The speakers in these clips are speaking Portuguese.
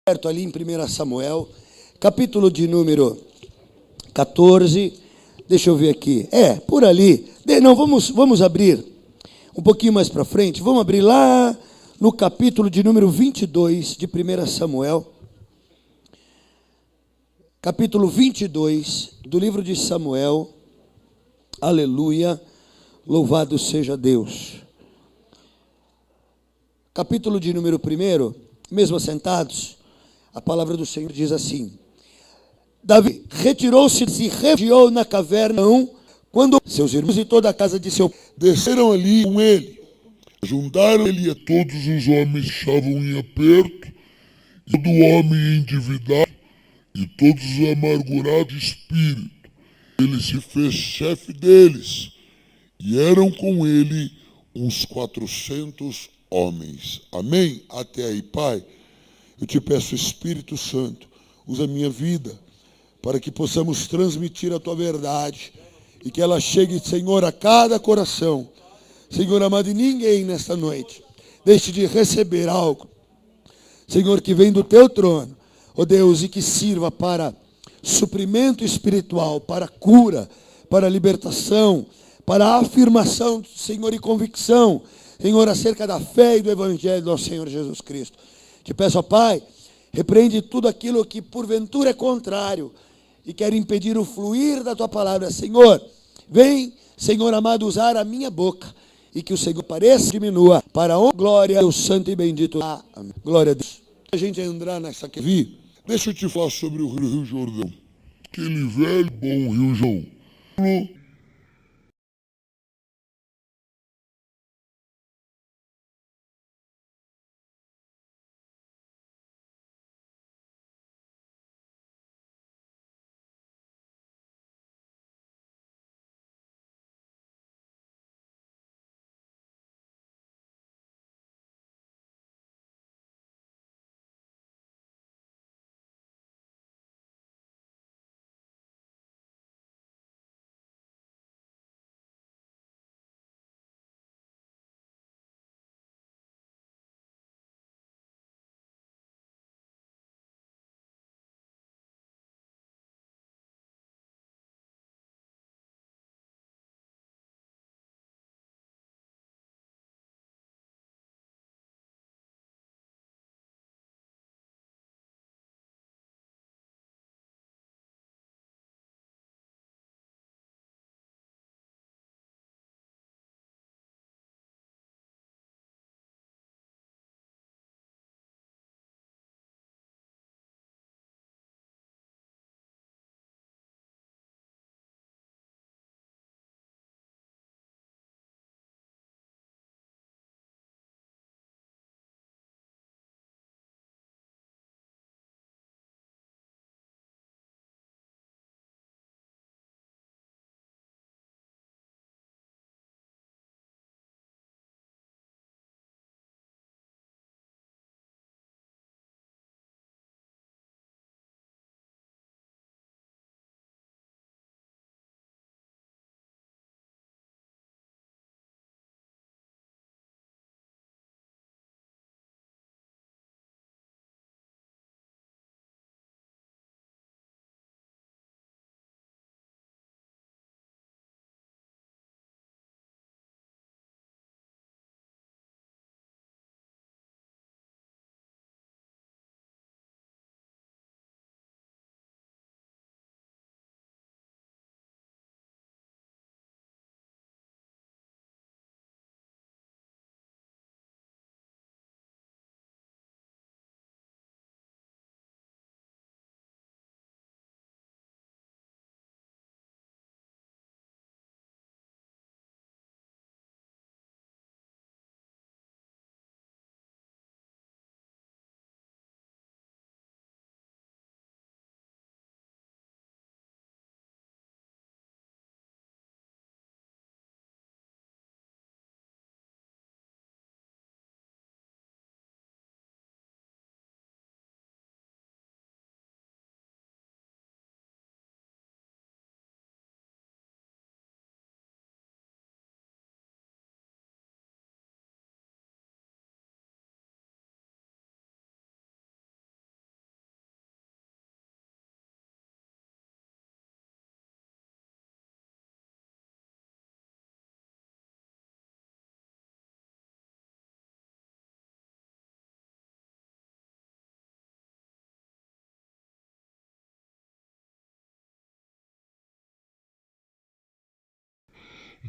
Certo, ali em 1 Samuel, capítulo de número 14, deixa eu ver aqui, por ali, não, vamos abrir um pouquinho mais para frente, vamos abrir lá no capítulo de número 22 de 1 Samuel, capítulo 22 do livro de Samuel, aleluia, louvado seja Deus. Capítulo de número 1, mesmo assentados, a palavra do Senhor diz assim: Davi retirou-se e se refugiou na caverna quando seus irmãos e toda a casa de seu desceram ali com ele, juntaram ele a todos os homens que estavam em aperto, e todo homem endividado, e todos os amargurados de espírito. Ele se fez chefe deles, e eram com ele uns 400 homens. Amém? Até aí, Pai. Eu te peço, Espírito Santo, usa a minha vida para que possamos transmitir a tua verdade e que ela chegue, Senhor, a cada coração. Senhor amado, e ninguém nesta noite deixe de receber algo, Senhor, que vem do teu trono, ó Deus, e que sirva para suprimento espiritual, para cura, para libertação, para afirmação, Senhor, e convicção, Senhor, acerca da fé e do evangelho do nosso Senhor Jesus Cristo. Te peço, ó Pai, repreende tudo aquilo que porventura é contrário e quer impedir o fluir da tua palavra. Senhor, vem, Senhor amado, usar a minha boca e que o Senhor pareça e diminua para a glória do santo e bendito. Amém. Glória a Deus. A gente entrar nessa aqui, deixa eu te falar sobre o Rio Jordão. Aquele velho bom Rio Jordão.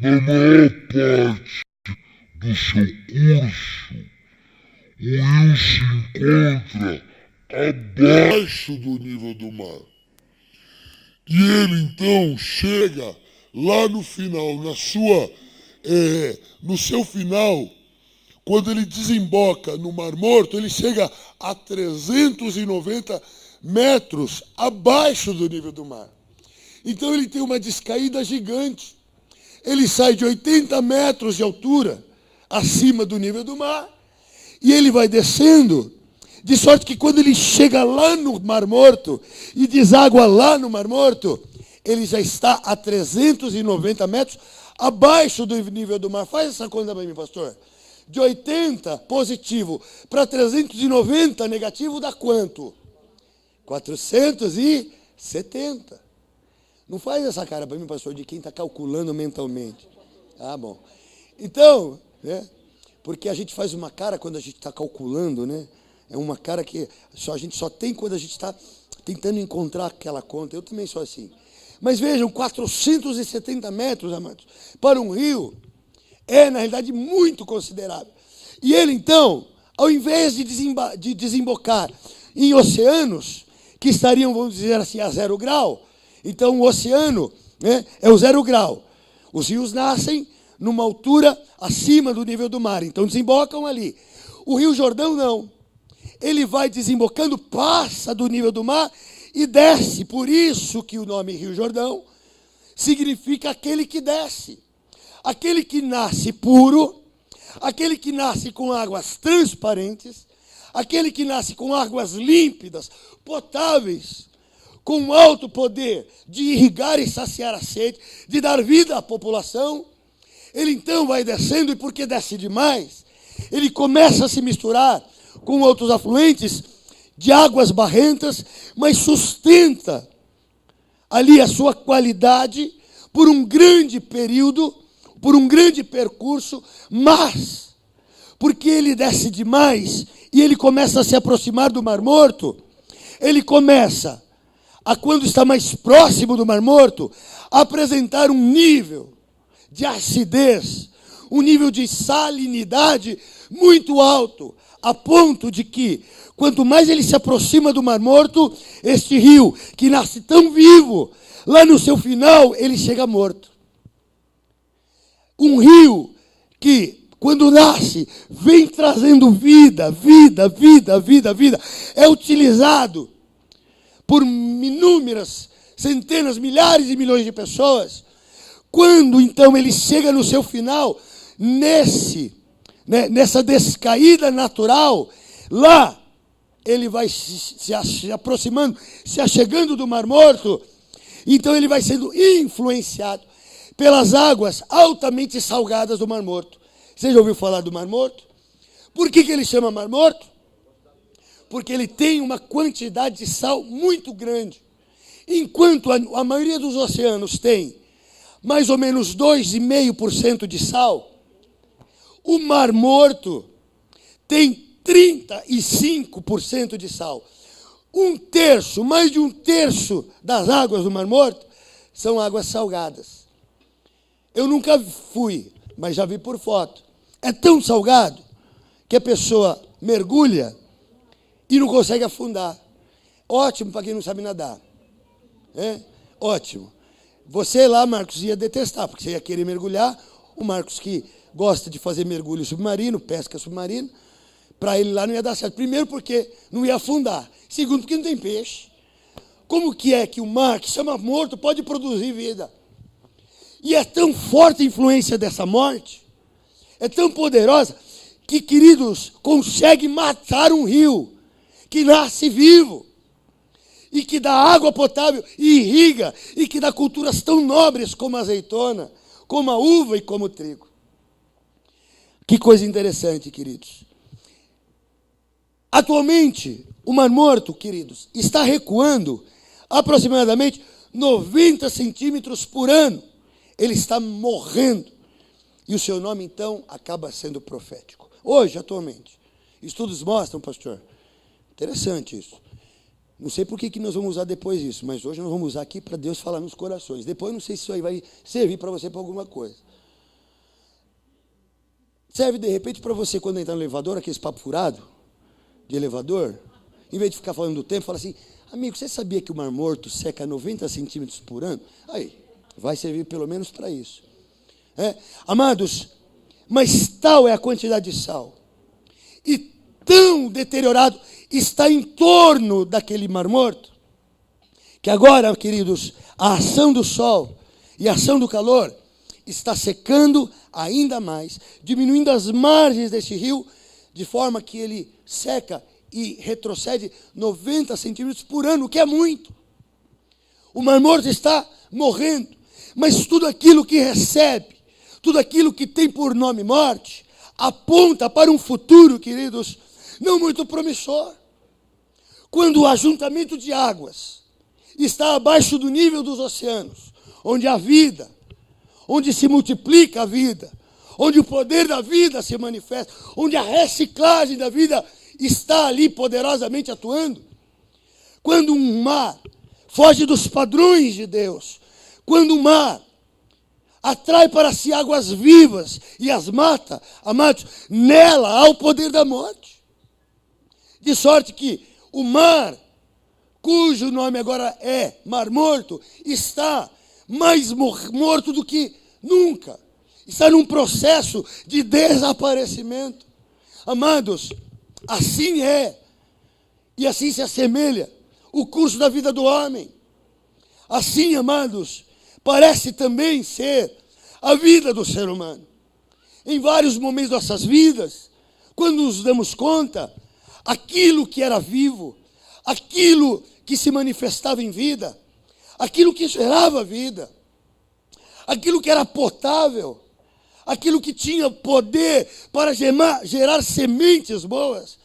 Na maior parte do seu curso, o rio se encontra abaixo do nível do mar. E ele então chega lá no final, no seu final, quando ele desemboca no Mar Morto, ele chega a 390 metros abaixo do nível do mar. Então ele tem uma descaída gigante. Ele sai de 80 metros de altura acima do nível do mar e ele vai descendo, de sorte que quando ele chega lá no Mar Morto e deságua lá no Mar Morto, ele já está a 390 metros abaixo do nível do mar. Faz essa conta para mim, pastor. De 80 positivo para 390 negativo dá quanto? 470. Não faz essa cara para mim, pastor, de quem está calculando mentalmente. Ah, bom. Então, né? Porque a gente faz uma cara quando a gente está calculando, né? É uma cara que a gente só tem quando a gente está tentando encontrar aquela conta. Eu também sou assim. Mas vejam, 470 metros, amados, para um rio, é, na realidade, muito considerável. E ele, então, ao invés de desembocar em oceanos, que estariam, vamos dizer assim, a 0 grau, então o oceano, né, é o 0 grau. Os rios nascem numa altura acima do nível do mar, então desembocam ali. O Rio Jordão não. Ele vai desembocando, passa do nível do mar e desce. Por isso que o nome Rio Jordão significa aquele que desce. Aquele que nasce puro, aquele que nasce com águas transparentes, aquele que nasce com águas límpidas, potáveis, com alto poder de irrigar e saciar a sede, de dar vida à população. Ele então vai descendo, e porque desce demais, ele começa a se misturar com outros afluentes de águas barrentas, mas sustenta ali a sua qualidade por um grande período, por um grande percurso, mas porque ele desce demais e ele começa a se aproximar do Mar Morto, ele começa a, quando está mais próximo do Mar Morto, a apresentar um nível de acidez, um nível de salinidade muito alto, a ponto de que, quanto mais ele se aproxima do Mar Morto, este rio, que nasce tão vivo, lá no seu final, ele chega morto. Um rio que, quando nasce, vem trazendo vida, é utilizado por inúmeras, centenas, milhares e milhões de pessoas. Quando, então, ele chega no seu final, nessa descaída natural, lá ele vai se aproximando, se achegando do Mar Morto, então ele vai sendo influenciado pelas águas altamente salgadas do Mar Morto. Você já ouviu falar do Mar Morto? Por que ele chama Mar Morto? Porque ele tem uma quantidade de sal muito grande. Enquanto a maioria dos oceanos tem mais ou menos 2,5% de sal, o Mar Morto tem 35% de sal. Mais de um terço das águas do Mar Morto são águas salgadas. Eu nunca fui, mas já vi por foto. É tão salgado que a pessoa mergulha e não consegue afundar. Ótimo para quem não sabe nadar. Ótimo. Você lá, Marcos, ia detestar, porque você ia querer mergulhar. O Marcos, que gosta de fazer mergulho submarino, pesca submarino, para ele lá não ia dar certo. Primeiro, porque não ia afundar. Segundo, porque não tem peixe. Como que é que o mar, que chama morto, pode produzir vida? E é tão forte a influência dessa morte, é tão poderosa, que, queridos, consegue matar um rio que nasce vivo, e que dá água potável, e irriga, e que dá culturas tão nobres como a azeitona, como a uva e como o trigo. Que coisa interessante, queridos. Atualmente, o Mar Morto, queridos, está recuando aproximadamente 90 centímetros por ano. Ele está morrendo. E o seu nome, então, acaba sendo profético. Hoje, atualmente. Estudos mostram, pastor. Interessante isso. Não sei por que nós vamos usar depois isso, mas hoje nós vamos usar aqui para Deus falar nos corações. Depois não sei se isso aí vai servir para você para alguma coisa. serve de repente para você, quando entrar no elevador, aquele papo furado de elevador, em vez de ficar falando do tempo, fala assim: amigo, você sabia que o Mar Morto seca 90 centímetros por ano? Aí, vai servir pelo menos para isso. Amados, mas tal é a quantidade de sal, e tão deteriorado está em torno daquele Mar Morto, que agora, queridos, a ação do sol e a ação do calor está secando ainda mais, diminuindo as margens deste rio, de forma que ele seca e retrocede 90 centímetros por ano, o que é muito. O Mar Morto está morrendo, mas tudo aquilo que recebe, tudo aquilo que tem por nome morte, aponta para um futuro, queridos, não muito promissor. Quando o ajuntamento de águas está abaixo do nível dos oceanos, onde a vida, onde se multiplica a vida, onde o poder da vida se manifesta, onde a reciclagem da vida está ali poderosamente atuando. Quando um mar foge dos padrões de Deus, quando o mar atrai para si águas vivas e as mata, amados, nela há o poder da morte. De sorte que o mar, cujo nome agora é Mar Morto, está mais morto do que nunca. Está num processo de desaparecimento. Amados, assim é, e assim se assemelha o curso da vida do homem. Assim, amados, parece também ser a vida do ser humano. Em vários momentos das nossas vidas, quando nos damos conta, aquilo que era vivo, aquilo que se manifestava em vida, aquilo que gerava vida, aquilo que era potável, aquilo que tinha poder para gerar sementes boas,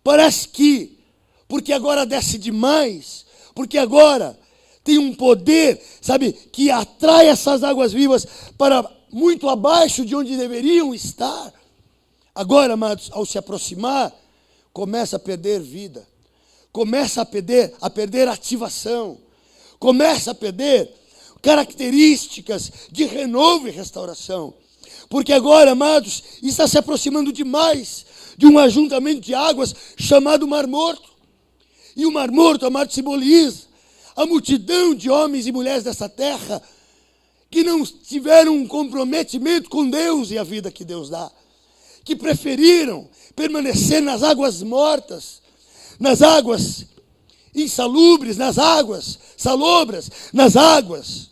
parece que, porque agora desce demais, porque agora tem um poder, sabe, que atrai essas águas vivas para muito abaixo de onde deveriam estar. Agora, amados, ao se aproximar, começa a perder vida, começa a perder ativação, começa a perder características de renovo e restauração. Porque agora, amados, está se aproximando demais de um ajuntamento de águas chamado Mar Morto. E o Mar Morto, amados, simboliza a multidão de homens e mulheres dessa terra que não tiveram um comprometimento com Deus e a vida que Deus dá, que preferiram permanecer nas águas mortas, nas águas insalubres, nas águas salobras, nas águas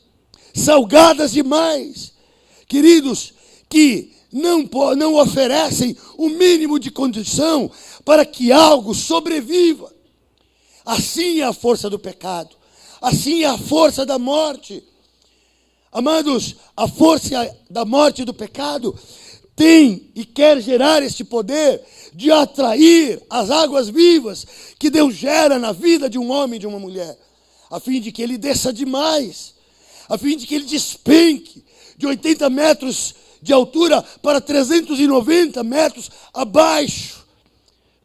salgadas demais, queridos, que não oferecem o mínimo de condição para que algo sobreviva. Assim é a força do pecado, assim é a força da morte. Amados, a força da morte e do pecado tem e quer gerar este poder de atrair as águas vivas que Deus gera na vida de um homem e de uma mulher, a fim de que ele desça demais, a fim de que ele despenque de 80 metros de altura para 390 metros abaixo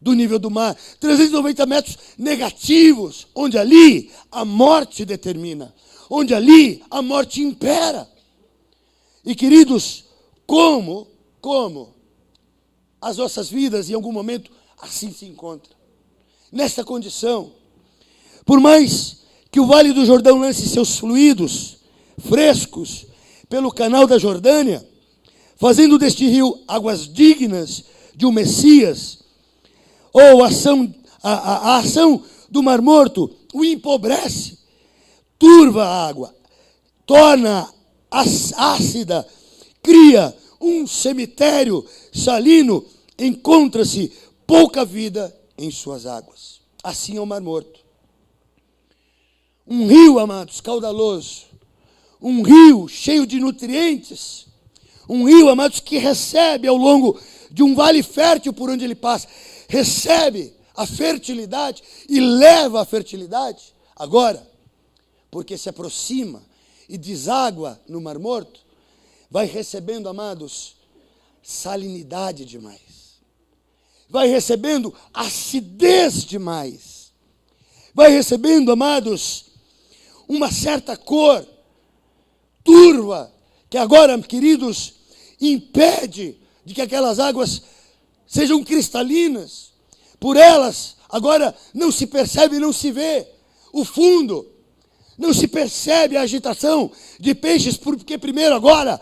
do nível do mar, 390 metros negativos, onde ali a morte determina, onde ali a morte impera. E queridos, como as nossas vidas em algum momento assim se encontram, nesta condição. Por mais que o Vale do Jordão lance seus fluidos frescos pelo canal da Jordânia, fazendo deste rio águas dignas de um Messias, ou a ação do Mar Morto o empobrece, turva a água, torna ácida, cria um cemitério salino, encontra-se pouca vida em suas águas. Assim é o Mar Morto. Um rio, amados, caudaloso, um rio cheio de nutrientes, um rio, amados, que recebe ao longo de um vale fértil por onde ele passa, recebe a fertilidade e leva a fertilidade. Agora, porque se aproxima e deságua no Mar Morto, vai recebendo, amados, salinidade demais. Vai recebendo acidez demais. Vai recebendo, amados, uma certa cor turva, que agora, queridos, impede de que aquelas águas sejam cristalinas. Por elas, agora não se percebe, não se vê o fundo. Não se percebe a agitação de peixes, porque primeiro agora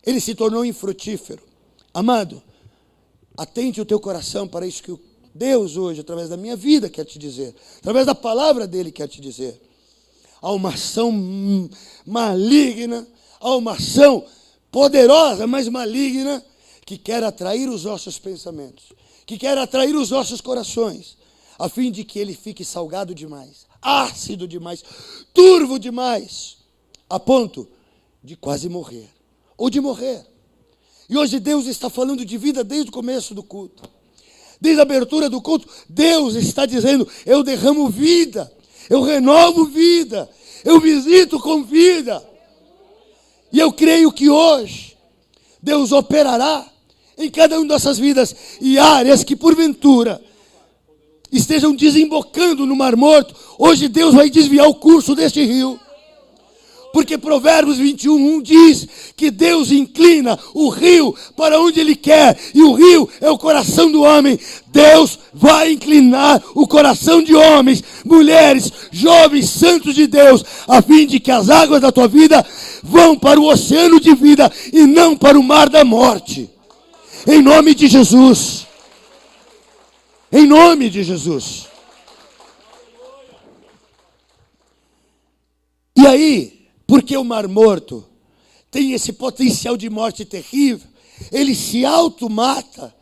ele se tornou infrutífero. Amado, atente o teu coração para isso que Deus hoje, através da minha vida, quer te dizer. Através da palavra dele, quer te dizer. Há uma ação maligna, há uma ação poderosa, mas maligna, que quer atrair os nossos pensamentos, que quer atrair os nossos corações, a fim de que ele fique salgado demais, ácido demais, turvo demais, a ponto de quase morrer, ou de morrer. E hoje Deus está falando de vida desde o começo do culto. Desde a abertura do culto, Deus está dizendo: eu derramo vida, eu renovo vida, eu visito com vida. E eu creio que hoje Deus operará em cada uma dessas vidas e áreas que porventura estejam desembocando no Mar Morto. Hoje Deus vai desviar o curso deste rio. Porque Provérbios 21:1 diz que Deus inclina o rio para onde Ele quer. E o rio é o coração do homem. Deus vai inclinar o coração de homens, mulheres, jovens, santos de Deus, a fim de que as águas da tua vida vão para o oceano de vida e não para o mar da morte. Em nome de Jesus. Em nome de Jesus. E aí, porque o Mar Morto tem esse potencial de morte terrível, ele se automata,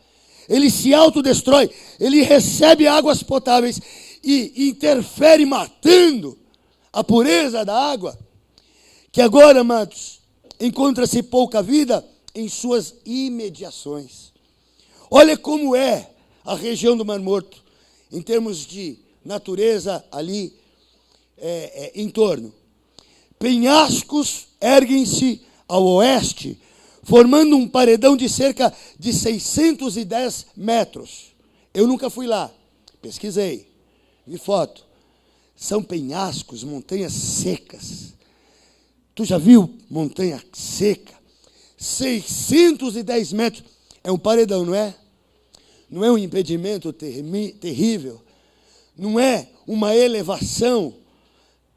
ele se autodestrói, ele recebe águas potáveis e interfere matando a pureza da água, que agora, amados, encontra-se pouca vida em suas imediações. Olha como é a região do Mar Morto, em termos de natureza ali em torno. Penhascos erguem-se ao oeste, formando um paredão de cerca de 610 metros. Eu nunca fui lá, pesquisei, vi foto. São penhascos, montanhas secas. Tu já viu montanha seca? 610 metros. É um paredão, não é? Não é um impedimento terrível. Não é uma elevação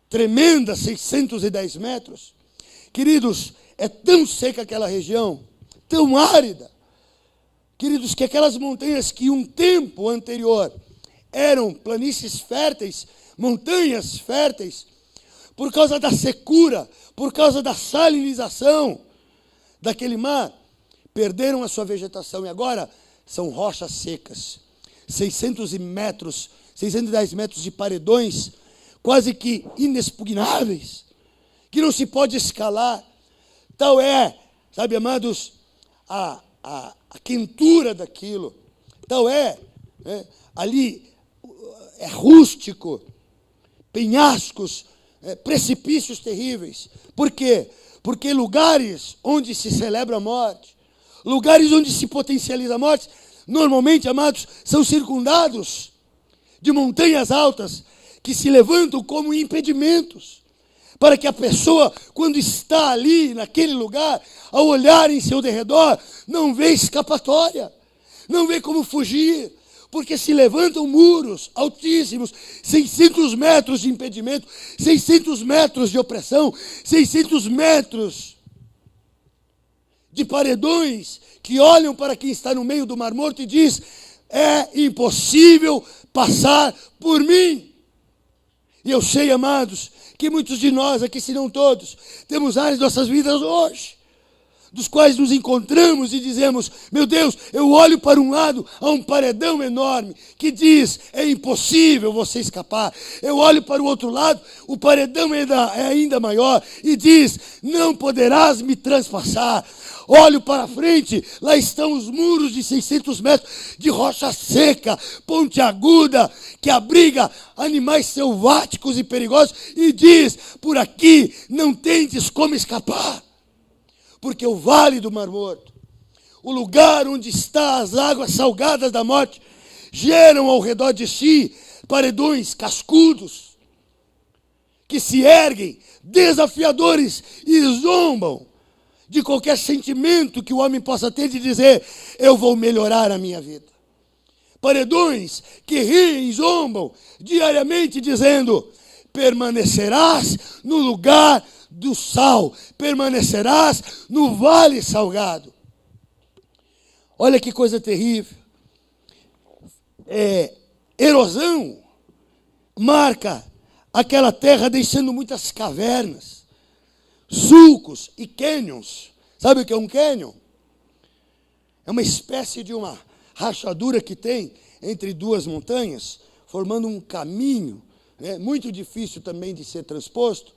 tremenda, 610 metros. Queridos, é tão seca aquela região, tão árida, queridos, que aquelas montanhas que um tempo anterior eram planícies férteis, montanhas férteis, por causa da secura, por causa da salinização daquele mar, perderam a sua vegetação e agora são rochas secas. 610 metros de paredões, quase que inexpugnáveis, que não se pode escalar. Tal é, sabe, amados, a quentura daquilo. Tal ali é rústico, penhascos, precipícios terríveis. Por quê? Porque lugares onde se celebra a morte, lugares onde se potencializa a morte, normalmente, amados, são circundados de montanhas altas, que se levantam como impedimentos, para que a pessoa, quando está ali, naquele lugar, ao olhar em seu derredor, não vê escapatória, não vê como fugir, porque se levantam muros altíssimos, 600 metros de impedimento, 600 metros de opressão, 600 metros de paredões, que olham para quem está no meio do Mar Morto e diz: é impossível passar por mim. E eu sei, amados, que muitos de nós aqui, se não todos, temos áreas de nossas vidas hoje, dos quais nos encontramos e dizemos: meu Deus, eu olho para um lado, há um paredão enorme, que diz, é impossível você escapar. Eu olho para o outro lado, o paredão é ainda maior, e diz, não poderás me transpassar. Olho para frente, lá estão os muros de 600 metros de rocha seca, pontiaguda, que abriga animais selváticos e perigosos, e diz, por aqui não tendes como escapar, porque o vale do Mar Morto, o lugar onde estão as águas salgadas da morte, geram ao redor de si paredões cascudos, que se erguem, desafiadores, e zombam, de qualquer sentimento que o homem possa ter de dizer, eu vou melhorar a minha vida. Paredões que riem e zombam diariamente dizendo, permanecerás no lugar do sal, permanecerás no vale salgado. Olha que coisa terrível. Erosão marca aquela terra deixando muitas cavernas, sulcos e cânions. Sabe o que é um cânion? É uma espécie de uma rachadura que tem entre duas montanhas, formando um caminho, muito difícil também de ser transposto,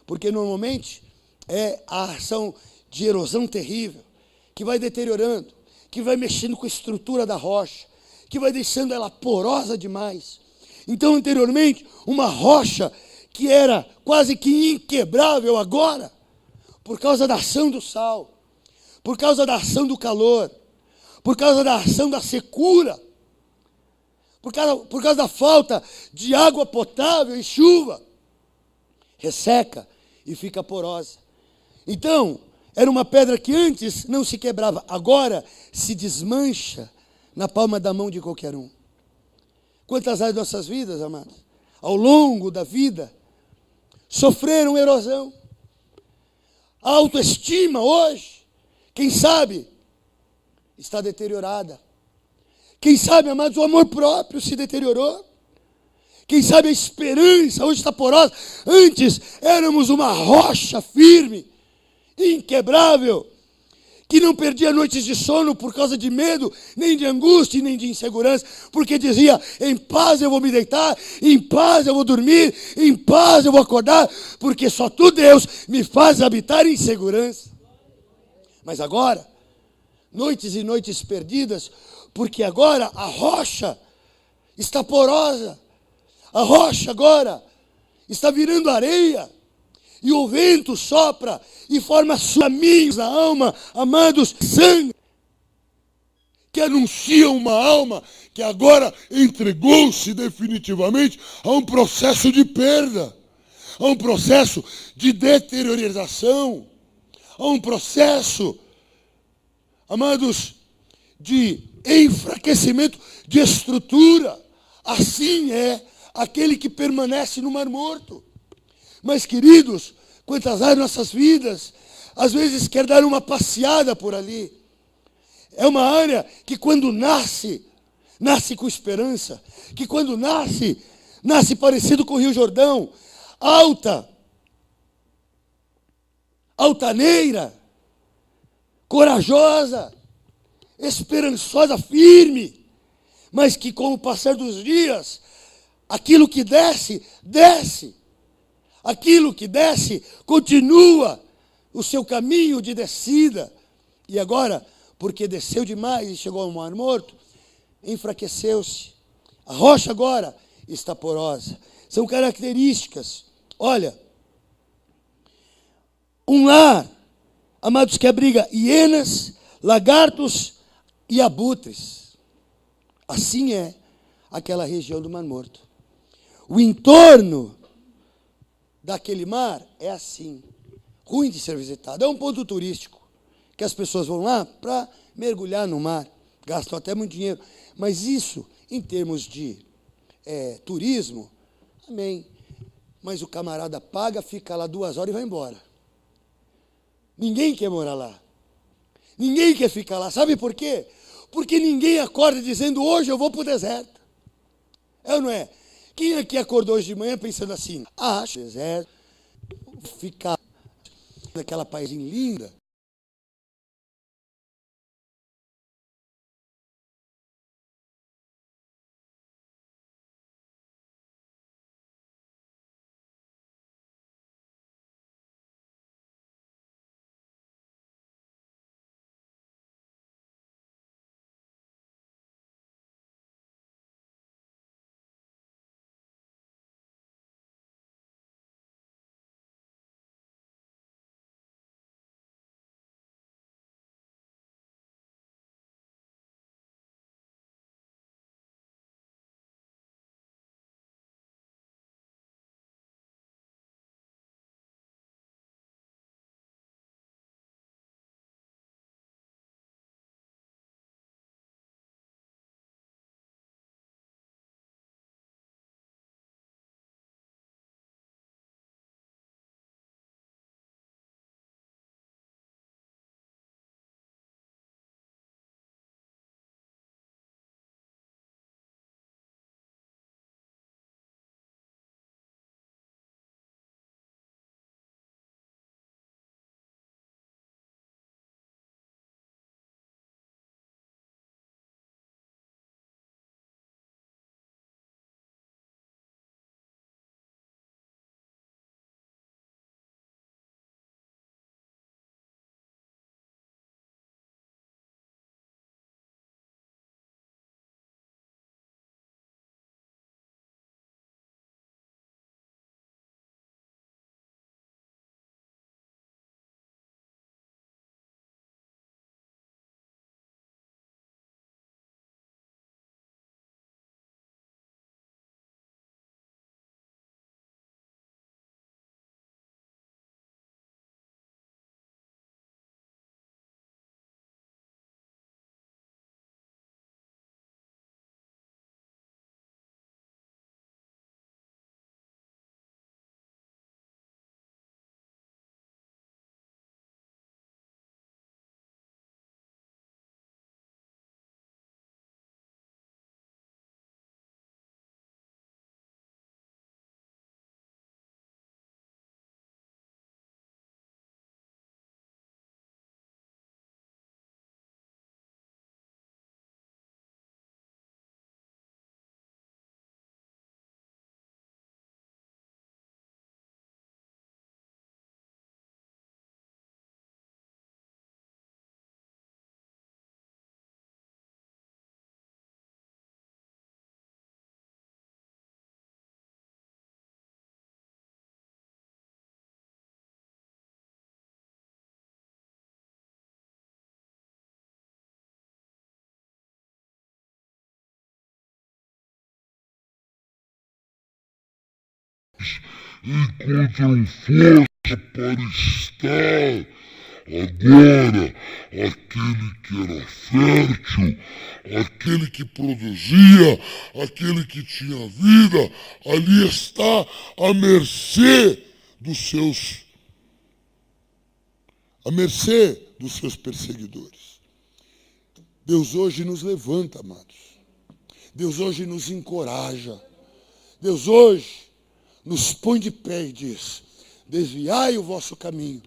porque normalmente é a ação de erosão terrível, que vai deteriorando, que vai mexendo com a estrutura da rocha, que vai deixando ela porosa demais. Então, anteriormente, uma rocha que era quase que inquebrável agora, por causa da ação do sal, por causa da ação do calor, por causa da ação da secura, por causa da falta de água potável e chuva, resseca e fica porosa. Então, era uma pedra que antes não se quebrava, agora se desmancha na palma da mão de qualquer um. Quantas áreas de nossas vidas, amados, ao longo da vida, sofreram erosão. A autoestima hoje, quem sabe, está deteriorada. Quem sabe, amados, o amor próprio se deteriorou. Quem sabe a esperança hoje está porosa. Antes éramos uma rocha firme, inquebrável, que não perdia noites de sono por causa de medo, nem de angústia, nem de insegurança, porque dizia, em paz eu vou me deitar, em paz eu vou dormir, em paz eu vou acordar, porque só tu, Deus, me faz habitar em segurança. Mas agora, noites e noites perdidas, porque agora a rocha está porosa, a rocha agora está virando areia, e o vento sopra e forma caminhos da alma, amados, sangue, que anuncia uma alma que agora entregou-se definitivamente a um processo de perda, a um processo de deteriorização, a um processo, amados, de enfraquecimento de estrutura. Assim é aquele que permanece no Mar Morto. Mas, queridos, quantas áreas nossas vidas, às vezes quer dar uma passeada por ali. É uma área que quando nasce, nasce com esperança. Que quando nasce, nasce parecido com o Rio Jordão. Alta, altaneira, corajosa, esperançosa, firme. Mas que com o passar dos dias, aquilo que desce, desce. Aquilo que desce continua o seu caminho de descida. E agora, porque desceu demais e chegou ao Mar Morto, enfraqueceu-se. A rocha agora está porosa. São características. Olha, um lar, amados, que abriga hienas, lagartos e abutres. Assim é aquela região do Mar Morto. O entorno daquele mar é assim, ruim de ser visitado. É um ponto turístico, que as pessoas vão lá para mergulhar no mar, gastam até muito dinheiro. Mas isso, em termos de turismo, amém. Mas o camarada paga, fica lá 2 horas e vai embora. Ninguém quer morar lá. Ninguém quer ficar lá. Sabe por quê? Porque ninguém acorda dizendo, hoje eu vou para o deserto. É ou não é? Quem aqui acordou hoje de manhã pensando assim, acho deserto, ficar naquela paisagem linda, encontram força para estar. Agora, aquele que era fértil, aquele que produzia, aquele que tinha vida, ali está à mercê dos seus perseguidores. Deus hoje nos levanta, amados. Deus hoje nos encoraja. Deus hoje nos põe de pé e diz: desviai o vosso caminho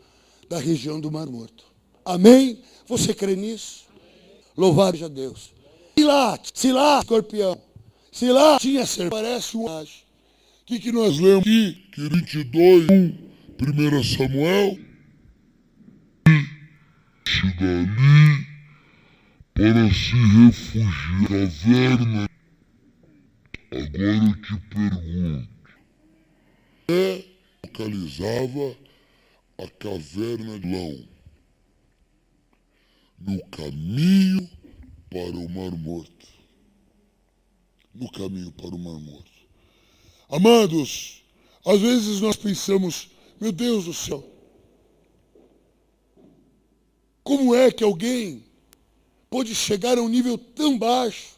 da região do Mar Morto. Amém? Você crê nisso? Louvado seja Deus. Se lá, escorpião, se lá tinha serpente, parece um anjo. O que nós lemos aqui? Que 22, 1 Samuel. Dali para se refugiar na caverna. Agora eu te pergunto, localizava a caverna de Lão no caminho para o Mar Morto. No caminho para o Mar Morto. Amados, às vezes nós pensamos, meu Deus do céu, como é que alguém pode chegar a um nível tão baixo?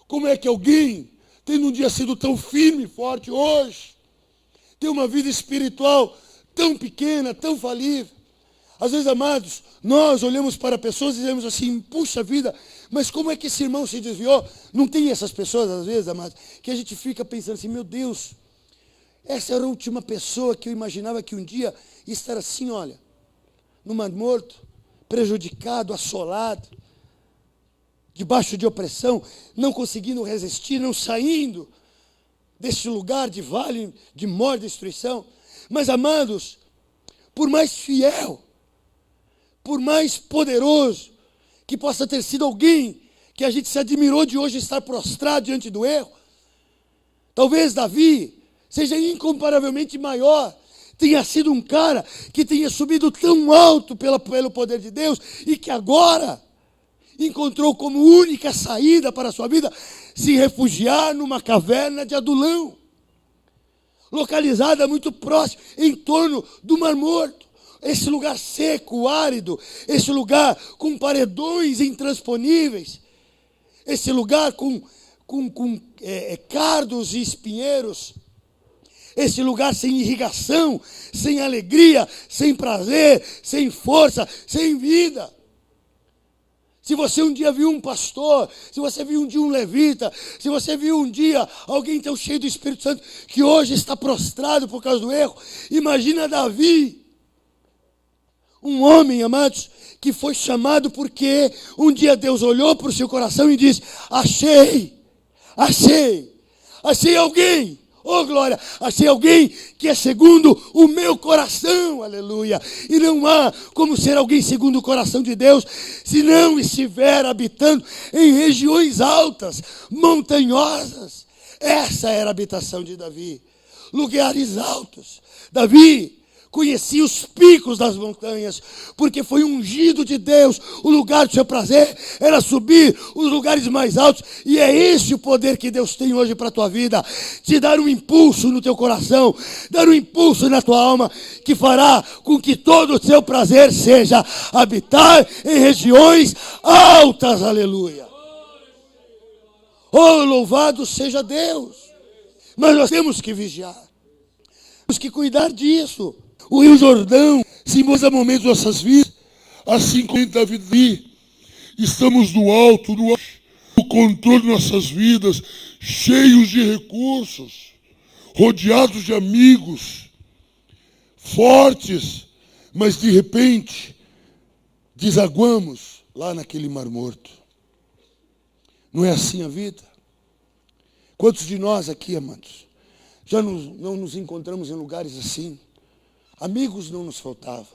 Como é que alguém, tendo um dia sido tão firme e forte, hoje, tem uma vida espiritual tão pequena, tão falível? Às vezes, amados, nós olhamos para pessoas e dizemos assim, puxa vida, mas como é que esse irmão se desviou? Não tem essas pessoas, às vezes, amados, que a gente fica pensando assim, meu Deus, essa era a última pessoa que eu imaginava que um dia ia estar assim, olha, no Mar Morto, prejudicado, assolado, debaixo de opressão, não conseguindo resistir, não saindo deste lugar de vale, de morte e destruição. Mas, amados, por mais fiel, por mais poderoso que possa ter sido alguém que a gente se admirou de hoje estar prostrado diante do erro, talvez Davi seja incomparavelmente maior, tenha sido um cara que tenha subido tão alto pelo poder de Deus e que agora encontrou como única saída para a sua vida se refugiar numa caverna de Adulão, localizada muito próximo, em torno do Mar Morto. Esse lugar seco, árido, esse lugar com paredões intransponíveis, esse lugar com cardos e espinheiros, esse lugar sem irrigação, sem alegria, sem prazer, sem força, sem vida. Se você um dia viu um pastor, se você viu um dia um levita, se você viu um dia alguém tão cheio do Espírito Santo que hoje está prostrado por causa do erro, imagina Davi, um homem, amados, que foi chamado porque um dia Deus olhou para o seu coração e disse, achei alguém. Oh, glória, achei alguém que é segundo o meu coração, aleluia. E não há como ser alguém segundo o coração de Deus, se não estiver habitando em regiões altas, montanhosas. Essa era a habitação de Davi, lugares altos. Davi conhecia os picos das montanhas, porque foi ungido de Deus. O lugar do seu prazer era subir os lugares mais altos, e é esse o poder que Deus tem hoje para a tua vida, te dar um impulso no teu coração, dar um impulso na tua alma, que fará com que todo o seu prazer seja habitar em regiões altas, aleluia. Oh, louvado seja Deus. Mas nós temos que vigiar, temos que cuidar disso. O Rio Jordão simboliza momentos das nossas vidas, assim como Davi. Estamos no alto, no controle de nossas vidas, cheios de recursos, rodeados de amigos, fortes, mas de repente desaguamos lá naquele Mar Morto. Não é assim a vida? Quantos de nós aqui, amados, já não nos encontramos em lugares assim? Amigos não nos faltavam.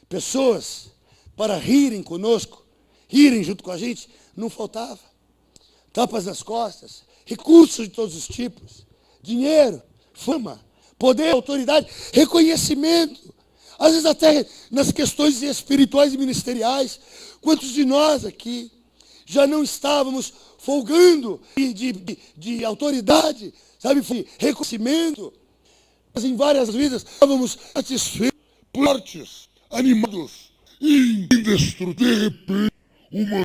Pessoas para rirem conosco, rirem junto com a gente, não faltava. Tapas nas costas, recursos de todos os tipos, dinheiro, fama, poder, autoridade, reconhecimento. Às vezes até nas questões espirituais e ministeriais. Quantos de nós aqui já não estávamos folgando de autoridade, sabe, reconhecimento? Mas em várias vidas estávamos satisfeitos, fortes, animados, indestrutíveis. De repente, uma